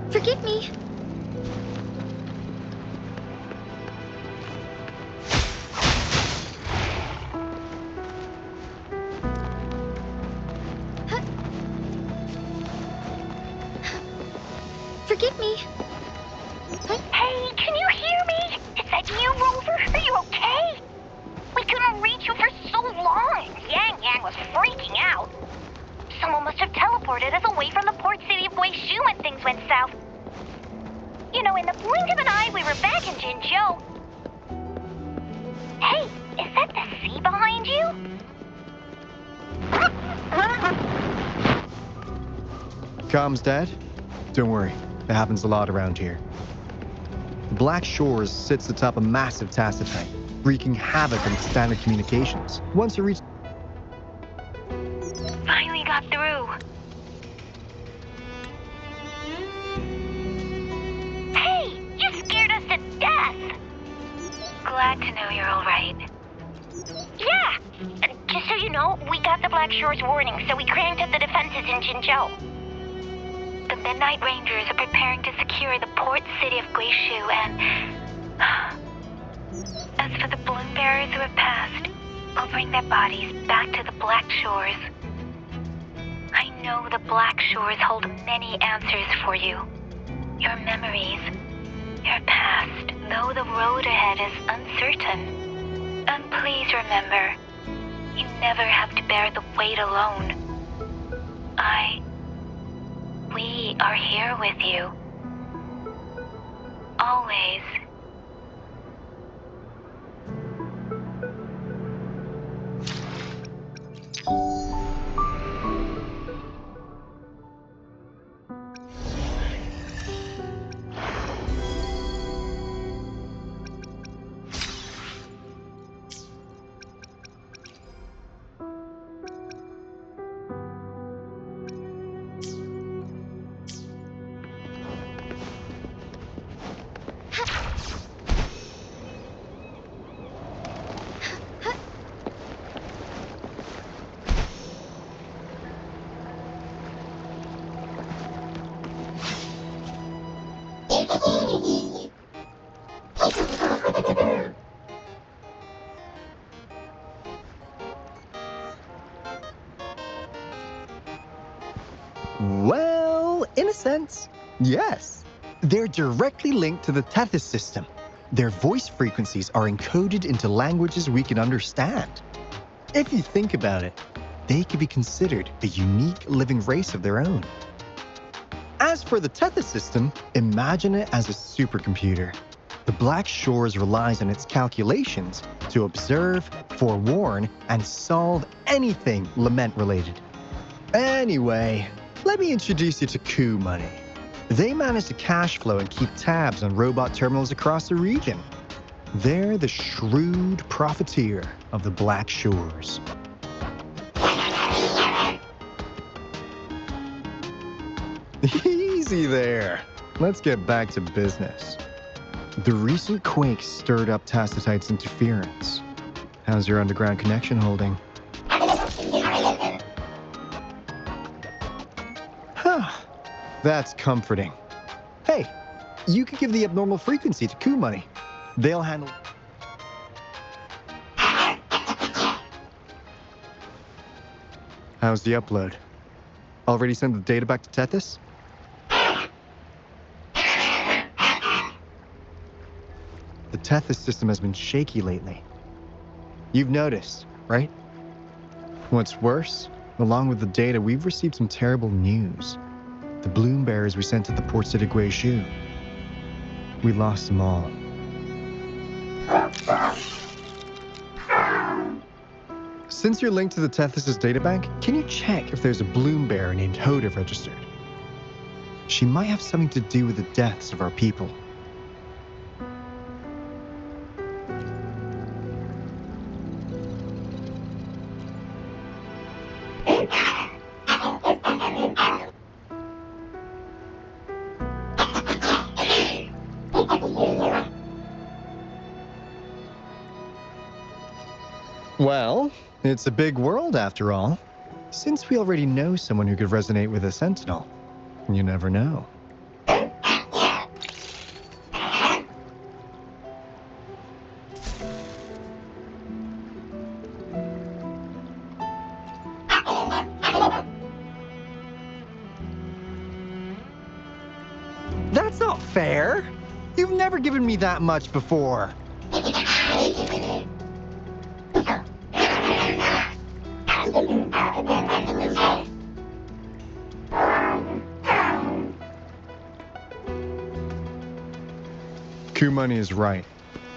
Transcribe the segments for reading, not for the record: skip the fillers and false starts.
Forgive me. Forgive me. Hey, can you hear me? Is that you, Rover? Are you okay? We couldn't reach you for so long. Yang Yang was freaking out. Someone must have teleported us away from the port city of Guizhou when things went south. You know, in the blink of an eye, we were back in Jinzhou. Hey, is that the sea behind you? Comms dead? Don't worry, it happens a lot around here. Black Shores sits atop a massive tacitite, wreaking havoc on standard communications. Once you reach... Finally got through. Hey, you scared us to death. Glad to know you're all right. Yeah, just so you know, we got the Black Shores warning, so we cranked up the defenses in Jinzhou. The Midnight Rangers are preparing to secure the port city of Guizhou, and... as for the balloon bearers who have passed, we'll bring their bodies back to the Black Shores. I know the Black Shores hold many answers for you. Your memories, your past, though the road ahead is uncertain. And please remember, you never have to bear the weight alone. We are here with you. Always. Well, in a sense, yes. They're directly linked to the Tethys system. Their voice frequencies are encoded into languages we can understand. If you think about it, they could be considered a unique living race of their own. As for the Tethys system, imagine it as a supercomputer. The Black Shores relies on its calculations to observe, forewarn, and solve anything Lament-related. Anyway, let me introduce you to Coup Money. They manage to cash flow and keep tabs on robot terminals across the region. They're the shrewd profiteer of the Black Shores. Easy there. Let's get back to business. The recent quake stirred up Tacitite's interference. How's your underground connection holding? Huh. That's comforting. Hey, you could give the abnormal frequency to Coup Money. They'll handle... How's the upload? Already sent the data back to Tethys? The Tethys system has been shaky lately. You've noticed, right? What's worse, along with the data, we've received some terrible news. The balloon bearers we sent to the port city of Guizhou. We lost them all. Since you're linked to the Tethys' databank, can you check if there's a balloon bearer named Hoda registered? She might have something to do with the deaths of our people. Well, it's a big world after all. Since we already know someone who could resonate with a sentinel, you never know. That's not fair. You've never given me that much before. Kumani is right.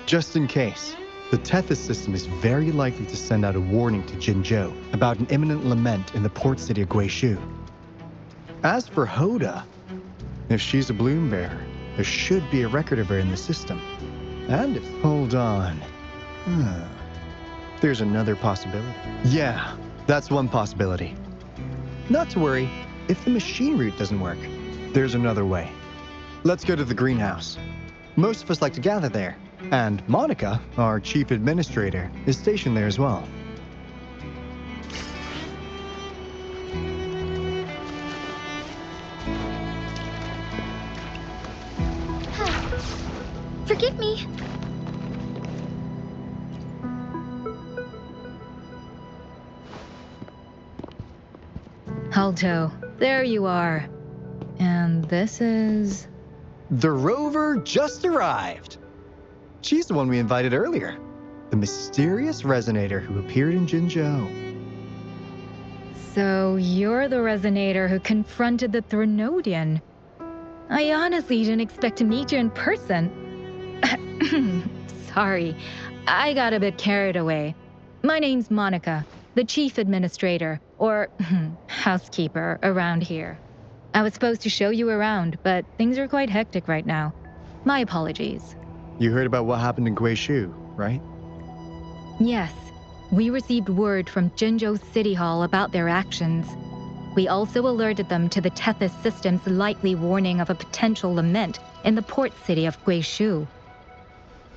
Just in case, the Tethys system is very likely to send out a warning to Jinzhou about an imminent lament in the port city of Guishu. As for Hoda, if she's a bloom bearer, there should be a record of her in the system. And if... Hold on. There's another possibility. Yeah, that's one possibility. Not to worry, if the machine route doesn't work, there's another way. Let's go to the greenhouse. Most of us like to gather there, and Monica, our chief administrator, is stationed there as well. Forgive me. Alto, there you are. And this is... The rover just arrived. She's the one we invited earlier. The mysterious resonator who appeared in Jinzhou. So you're the resonator who confronted the Threnodian. I honestly didn't expect to meet you in person. Sorry, I got a bit carried away. My name's Monica, the chief administrator, or housekeeper around here. I was supposed to show you around, but things are quite hectic right now. My apologies. You heard about what happened in Guishu, right? Yes, we received word from Jinzhou City Hall about their actions. We also alerted them to the Tethys system's likely warning of a potential lament in the port city of Guishu.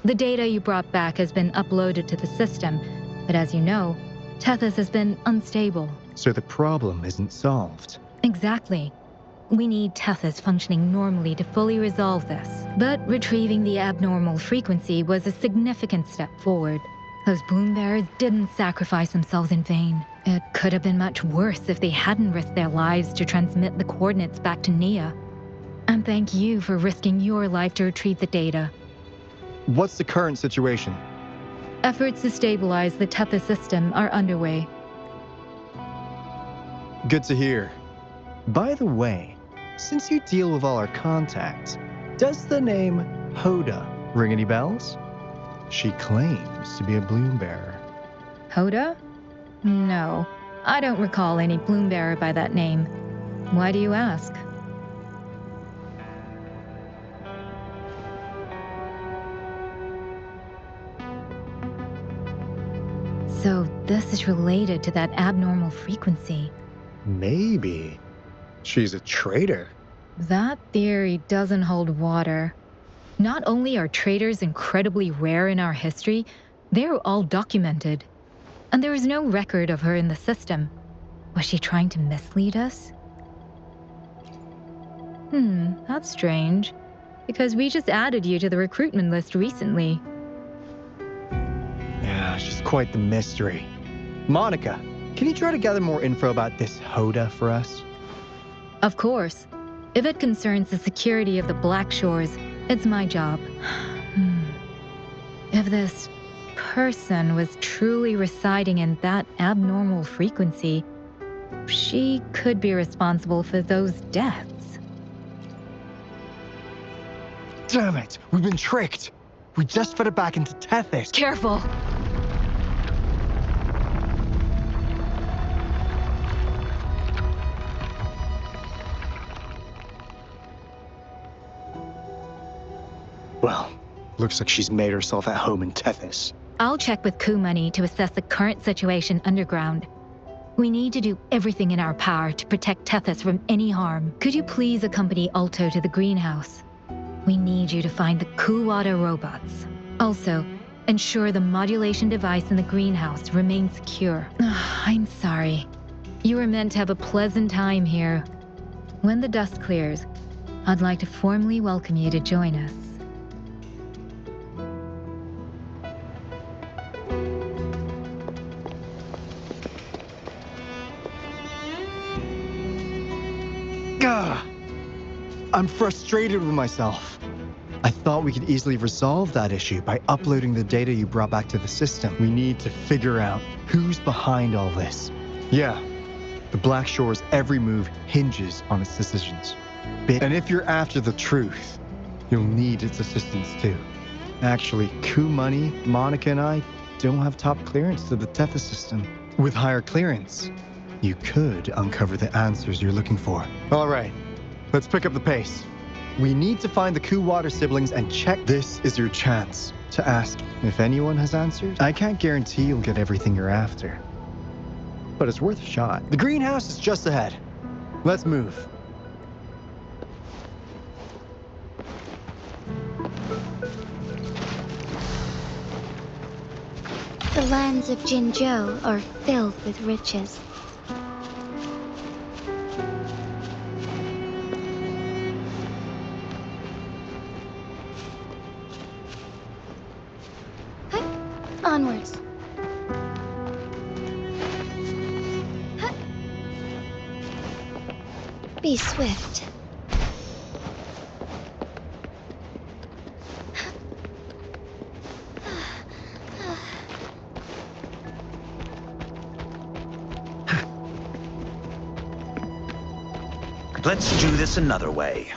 The data you brought back has been uploaded to the system, but as you know, Tethys has been unstable. So the problem isn't solved. Exactly. We need Tethys functioning normally to fully resolve this. But retrieving the abnormal frequency was a significant step forward. Those bloom bearers didn't sacrifice themselves in vain. It could have been much worse if they hadn't risked their lives to transmit the coordinates back to Nia. And thank you for risking your life to retrieve the data. What's the current situation? Efforts to stabilize the Tethys system are underway. Good to hear. By the way, since you deal with all our contacts, does the name Hoda ring any bells? She claims to be a bloom bearer. Hoda? No, I don't recall any bloom bearer by that name. Why do you ask? So this is related to that abnormal frequency. Maybe. She's a traitor. That theory doesn't hold water. Not only are traitors incredibly rare in our history, they're all documented. And there is no record of her in the system. Was she trying to mislead us? That's strange. Because we just added you to the recruitment list recently. Yeah, she's quite the mystery. Monica, can you try to gather more info about this Hoda for us? Of course. If it concerns the security of the Black Shores, it's my job. If this person was truly residing in that abnormal frequency, she could be responsible for those deaths. Damn it, we've been tricked. We just fed it back into Tethys. Careful! Well, looks like she's made herself at home in Tethys. I'll check with Kumani to assess the current situation underground. We need to do everything in our power to protect Tethys from any harm. Could you please accompany Alto to the greenhouse? We need you to find the Kuwata robots. Also, Ensure the modulation device in the greenhouse remains secure. I'm sorry. You were meant to have a pleasant time here. When the dust clears, I'd like to formally welcome you to join us. Gah! I'm frustrated with myself. I thought we could easily resolve that issue by uploading the data you brought back to the system. We need to figure out who's behind all this. Yeah, the Black Shore's every move hinges on its decisions. And if you're after the truth, you'll need its assistance too. Actually, Coup Money, Monica, and I don't have top clearance to the Tethys system. With higher clearance, you could uncover the answers you're looking for. All right, let's pick up the pace. We need to find the Coup Water siblings and check. This is your chance to ask if anyone has answered. I can't guarantee you'll get everything you're after, but it's worth a shot. The greenhouse is just ahead. Let's move. The lands of Jinzhou are filled with riches. Onwards. Be swift. Let's do this another way.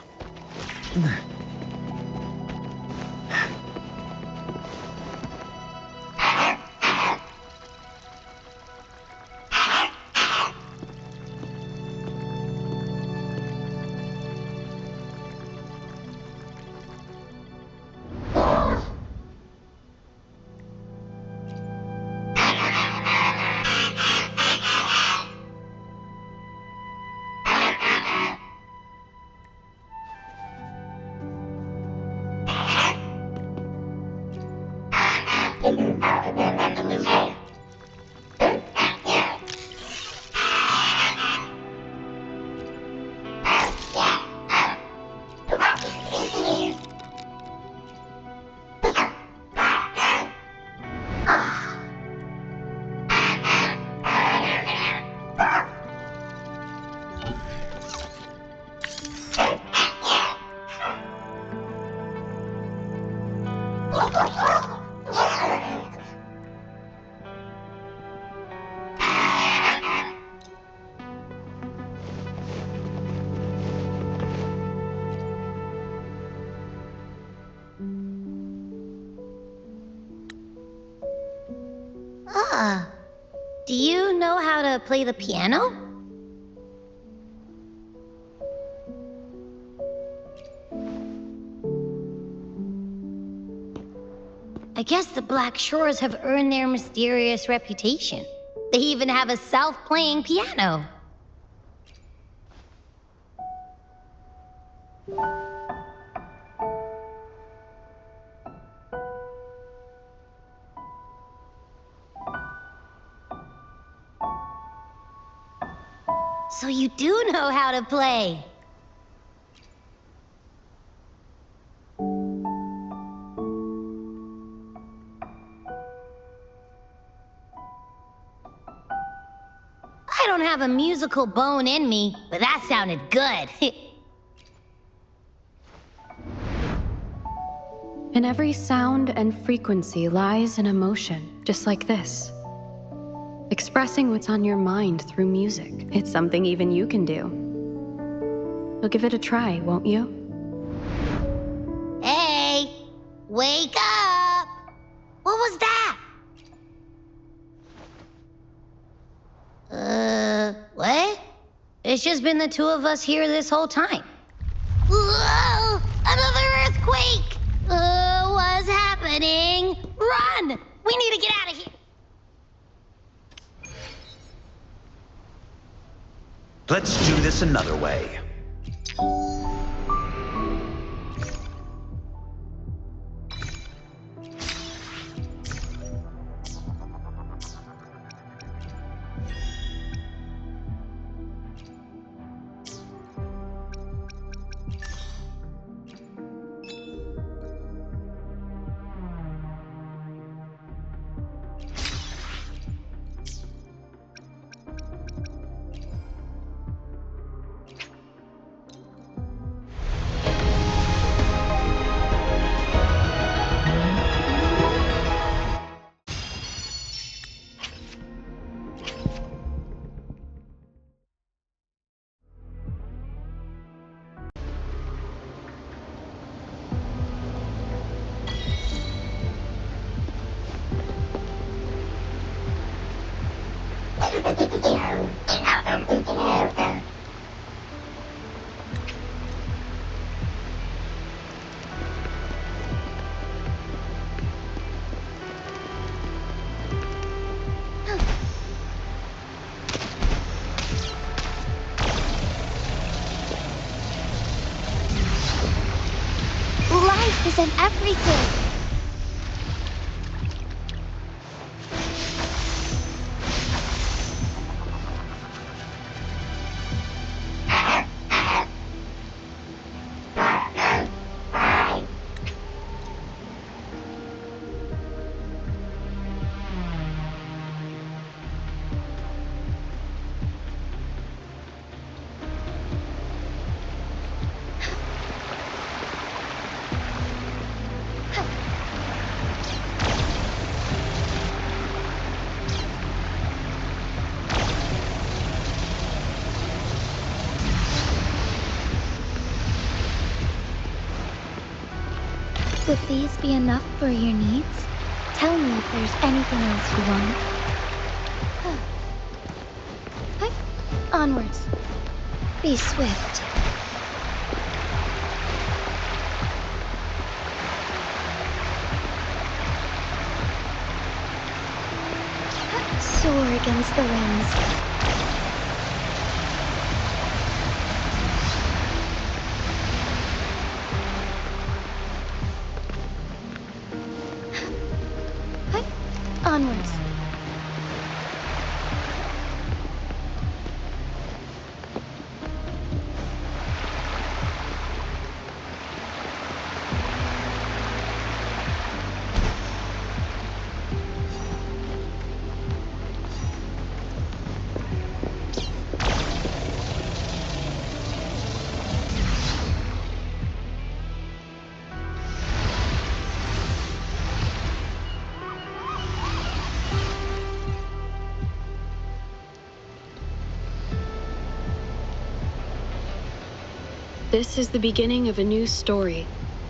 Do you know how to play the piano? I guess the Black Shores have earned their mysterious reputation. They even have a self-playing piano. So you do know how to play. I don't have a musical bone in me, but that sounded good. In every sound and frequency lies an emotion, just like this. Expressing what's on your mind through music. It's something even you can do. You'll give it a try, won't you? Hey! Wake up! What was that? What? It's just been the two of us here this whole time. Whoa! Another earthquake! What's happening? Run! We need to get out of here! Let's do this another way. Life is in everything. Would these be enough for your needs? Tell me if there's anything else you want. Hi. Onwards. Be swift. Soar against the winds. Onwards. This is the beginning of a new story.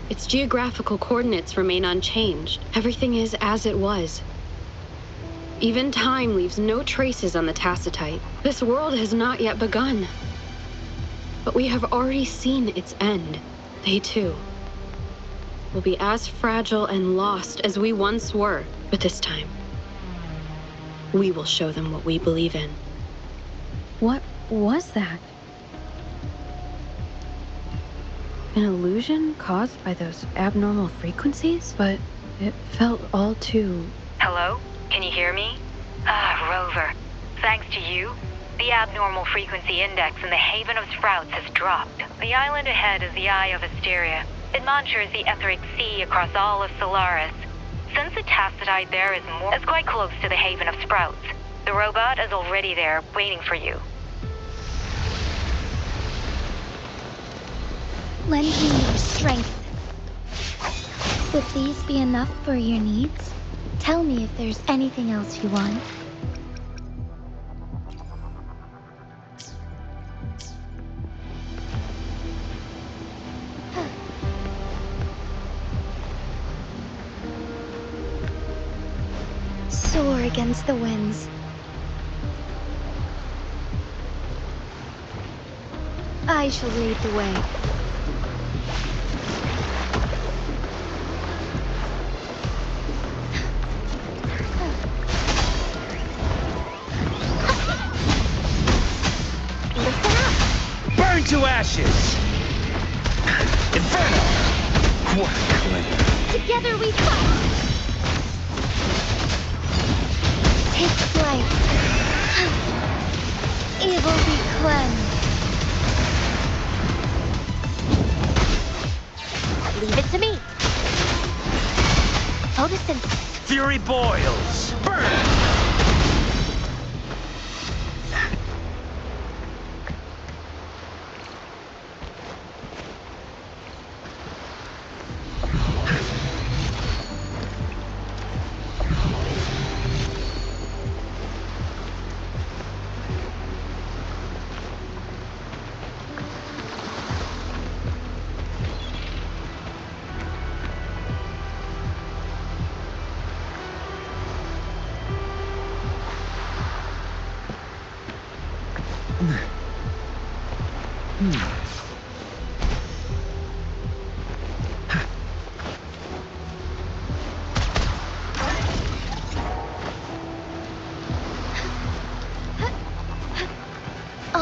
Its geographical coordinates remain unchanged. Everything is as it was. Even time leaves no traces on the Tacitite. This world has not yet begun. But we have already seen its end. They too will be as fragile and lost as we once were. But this time, we will show them what we believe in. What was that? An illusion caused by those abnormal frequencies? But it felt all too... Hello? Can you hear me? Rover. Thanks to you, the abnormal frequency index in the Haven of Sprouts has dropped. The island ahead is the Eye of Asteria. It monitors the etheric sea across all of Solaris. Since the Tacitite there is quite close to the Haven of Sprouts, the robot is already there, waiting for you. Lend me your strength. Would these be enough for your needs? Tell me if there's anything else you want. Soar against the winds. I shall lead the way. Burn to ashes! Inferno! What a claim. Together we fight! Take flight. Evil be cleansed. Leave it to me. Photosynthesis. Fury boils! Burn!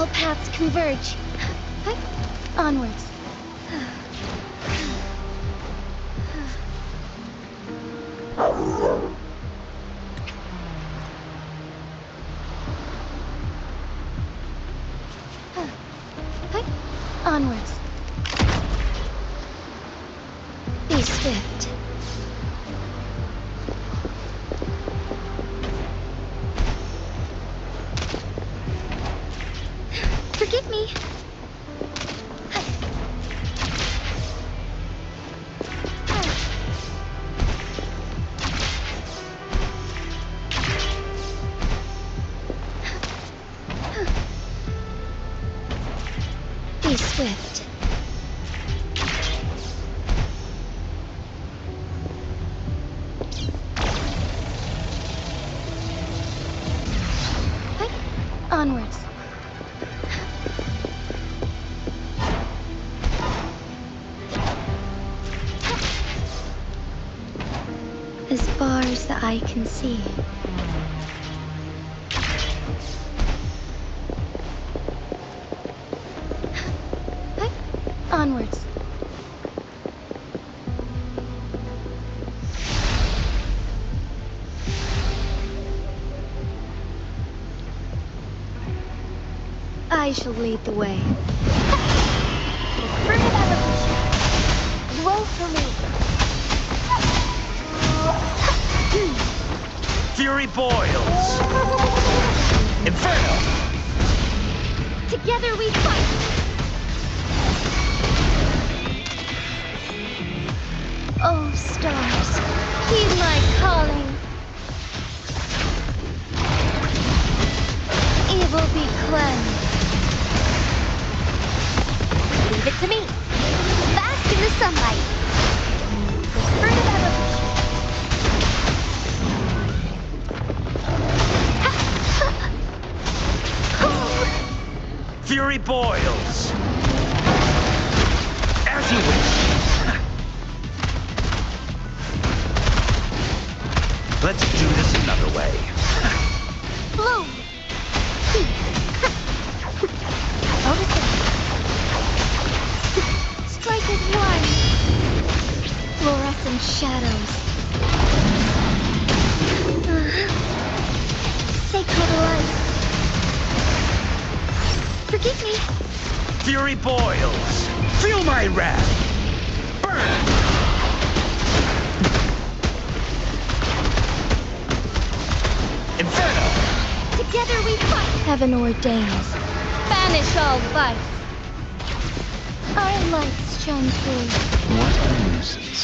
all paths converge. Onwards. Onwards. Be swift. Forgive me. Be swift. Onwards. As far as the eye can see. Onwards. I shall lead the way. Affirmative evolution. Grow for me. Fury boils. Inferno. Together we fight. Oh, stars, heed my calling. Evil be cleansed. Leave it to me. Bask in the sunlight. Affirmative evolution. Fury boils. As you wish. Let's do this another way. Bloom. Notice it. Strike as one. Fluorescent shadows. Sacred light. Forgive me. Fury boils. Feel my wrath. Burn. Inferno. Together we fight. Heaven ordains. Banish all vice. Our lights shine through. What a nuisance.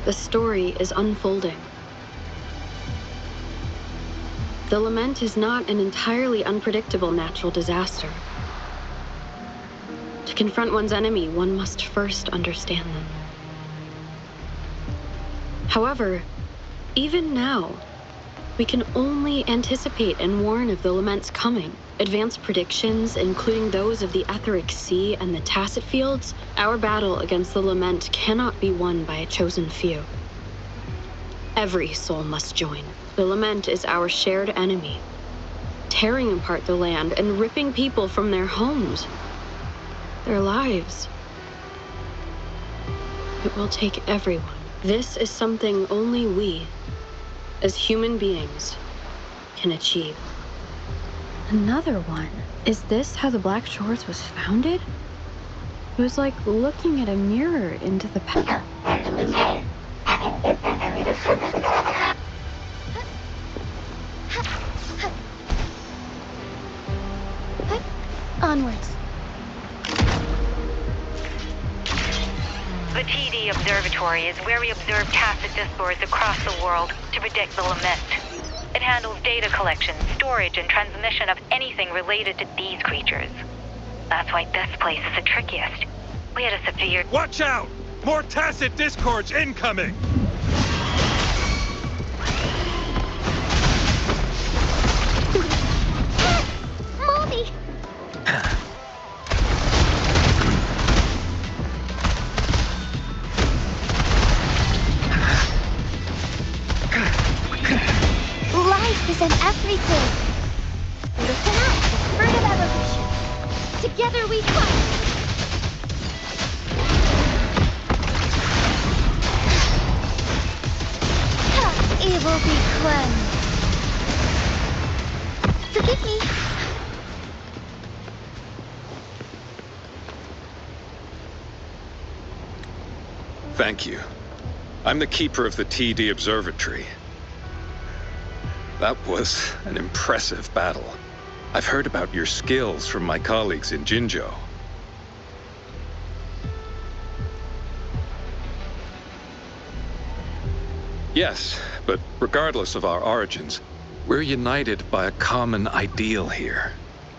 The story is unfolding. The lament is not an entirely unpredictable natural disaster. To confront one's enemy, one must first understand them. However, even now, we can only anticipate and warn of the lament's coming. Advanced predictions, including those of the Etheric Sea and the Tacit Fields, our battle against the lament cannot be won by a chosen few. Every soul must join. The lament is our shared enemy, tearing apart the land and ripping people from their homes, their lives. It will take everyone. This is something only we, as human beings, can achieve. Another one. Is this how the Black Shores was founded? It was like looking at a mirror into the past. Onwards. The TD Observatory is where we observe tacit discords across the world to predict the lament. It handles data collection, storage, and transmission of anything related to these creatures. That's why this place is the trickiest. We had a severe... Watch out! More tacit discords incoming! Moldy! Life is in everything. Listen up, the spirit of evolution. Together we fight. Evil be cleansed. Forgive me. Thank you. I'm the keeper of the TD Observatory. That was an impressive battle. I've heard about your skills from my colleagues in Jinzhou. Yes, but regardless of our origins, we're united by a common ideal here.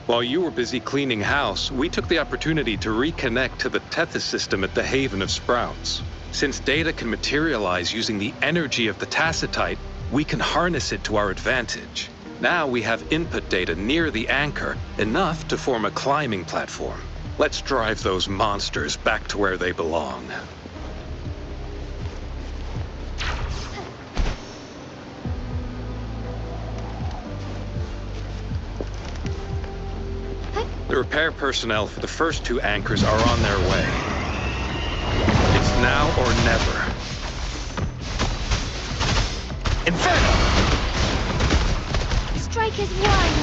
While you were busy cleaning house, we took the opportunity to reconnect to the Tethys system at the Haven of Sprouts. Since data can materialize using the energy of the Tacitite, we can harness it to our advantage. Now we have input data near the anchor, enough to form a climbing platform. Let's drive those monsters back to where they belong. The repair personnel for the first two anchors are on their way. It's now or never. Inferno! Strike is one.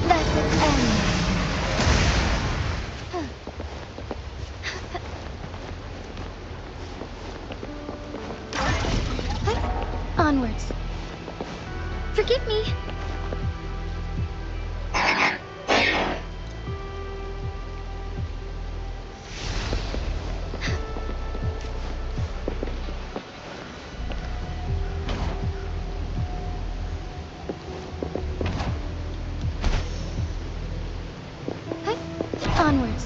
Let it end. Onwards. Forgive me. Onwards.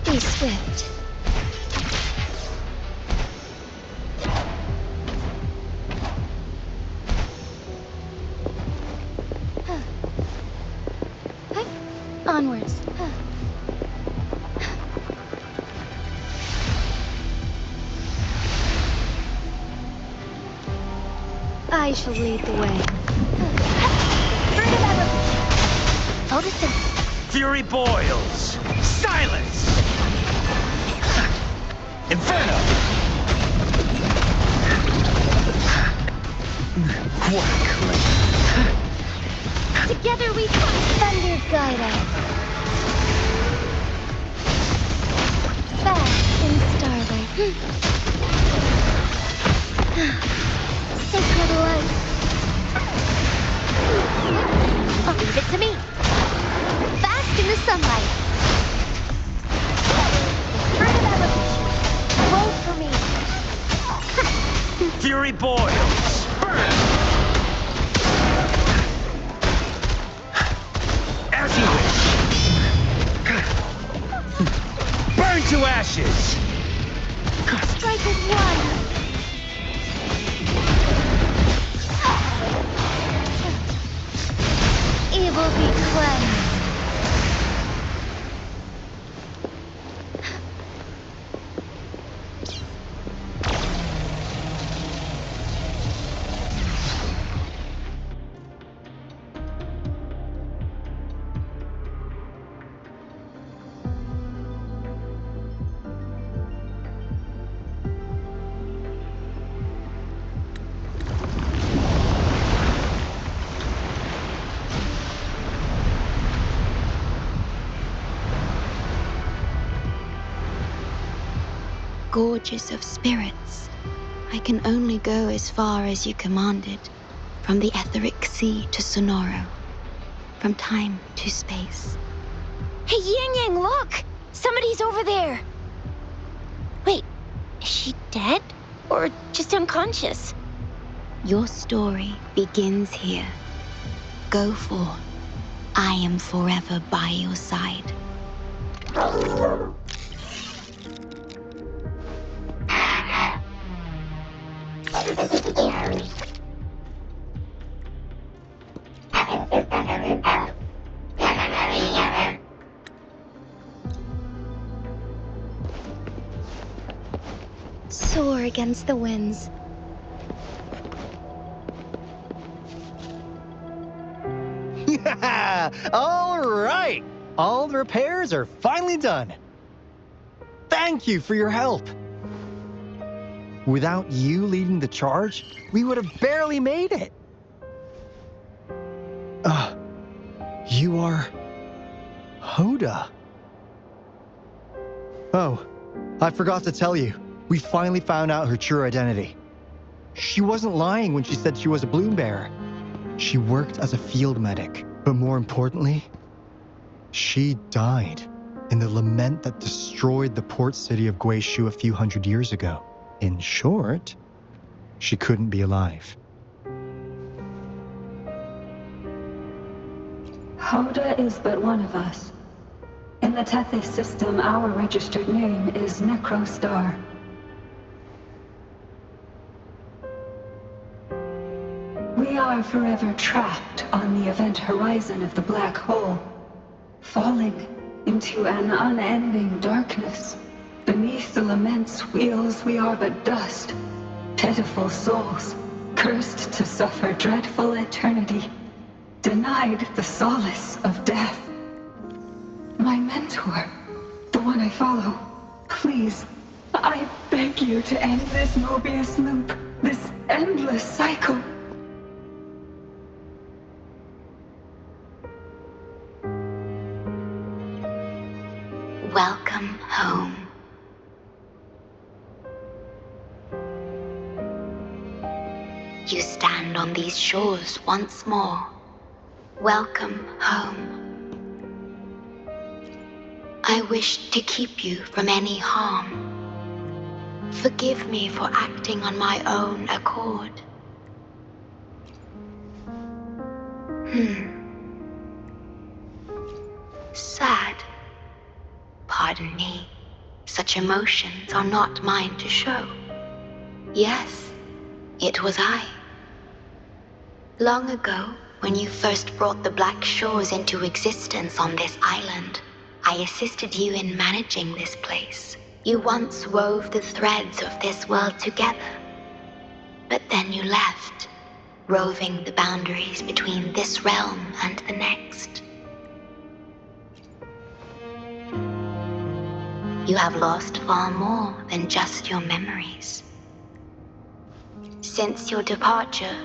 Be swift. Onwards. I shall lead the way. Photosynthesis. Fury boils! Silence! Inferno! What a claim. Together we fight. Thunder guide us. Fast in starlight. Sacred light. I'll leave it to me. Fast in the sunlight. Roll for me. Fury boils! Burn! As you wish! Burn to ashes! Strike as one. Evil be cleansed. gorges of spirits. I can only go as far as you commanded, from the etheric sea to Sonoro, from time to space. Hey, Yang Yang, look! Somebody's over there! Wait, is she dead? Or just unconscious? Your story begins here. Go forth. I am forever by your side. Soar against the winds. All right! All the repairs are finally done. Thank you for your help. Without you leading the charge, we would have barely made it. You are... Hoda. Oh, I forgot to tell you. We finally found out her true identity. She wasn't lying when she said she was a bloom bearer. She worked as a field medic, but more importantly, she died in the lament that destroyed the port city of Guizhou a few hundred years ago. In short, she couldn't be alive. Hoda is but one of us. In the Tethys system, our registered name is Necrostar. We are forever trapped on the event horizon of the black hole, falling into an unending darkness. Beneath the lament's wheels, we are but dust, pitiful souls, cursed to suffer dreadful eternity, denied the solace of death. My mentor, the one I follow, please, I beg you to end this Mobius loop, this endless cycle. Welcome home. You stand on these shores once more. Welcome home. I wish to keep you from any harm. Forgive me for acting on my own accord. Sad. Pardon me. Such emotions are not mine to show. Yes, it was I. Long ago, when you first brought the Black Shores into existence on this island, I assisted you in managing this place. You once wove the threads of this world together. But then you left, roving the boundaries between this realm and the next. You have lost far more than just your memories. Since your departure,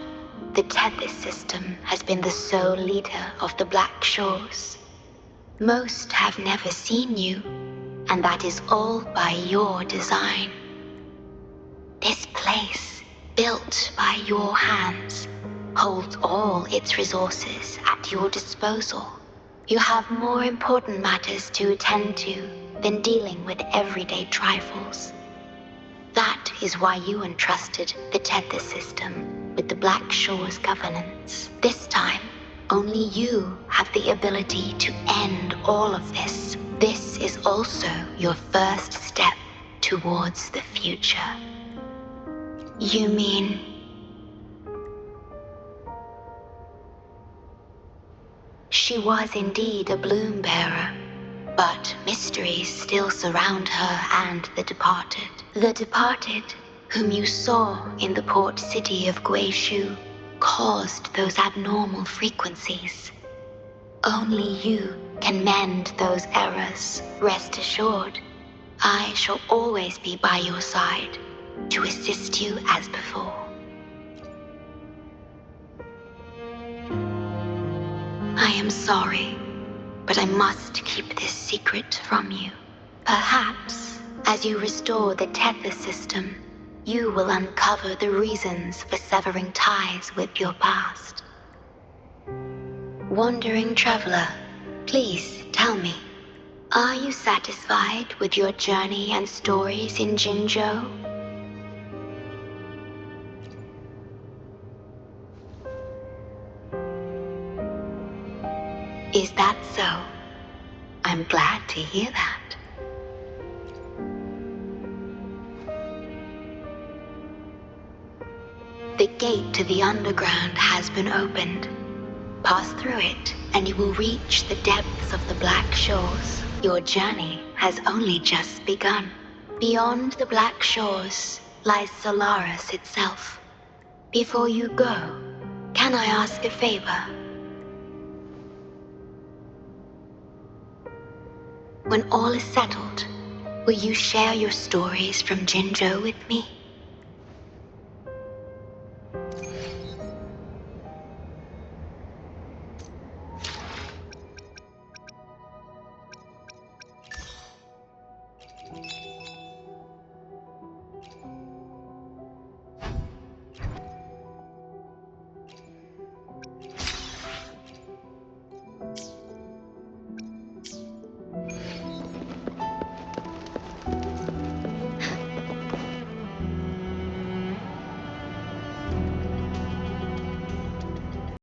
the Tethys system has been the sole leader of the Black Shores. Most have never seen you, and that is all by your design. This place, built by your hands, holds all its resources at your disposal. You have more important matters to attend to than dealing with everyday trifles. That is why you entrusted the Tethys system with the Black Shores governance. This time, only you have the ability to end all of this. This is also your first step towards the future. You mean... She was indeed a bloom bearer, but mysteries still surround her and the departed. The departed, whom you saw in the port city of Guizhou, caused those abnormal frequencies. Only you can mend those errors. Rest assured, I shall always be by your side to assist you as before. I am sorry, but I must keep this secret from you. Perhaps As you restore the tether system, you will uncover the reasons for severing ties with your past. Wandering traveler, please tell me, are you satisfied with your journey and stories in Jinzhou? Is that so? I'm glad to hear that. The gate to the underground has been opened. Pass through it, and you will reach the depths of the Black Shores. Your journey has only just begun. Beyond the Black Shores lies Solaris itself. Before you go, can I ask a favor? When all is settled, will you share your stories from Jinzhou with me?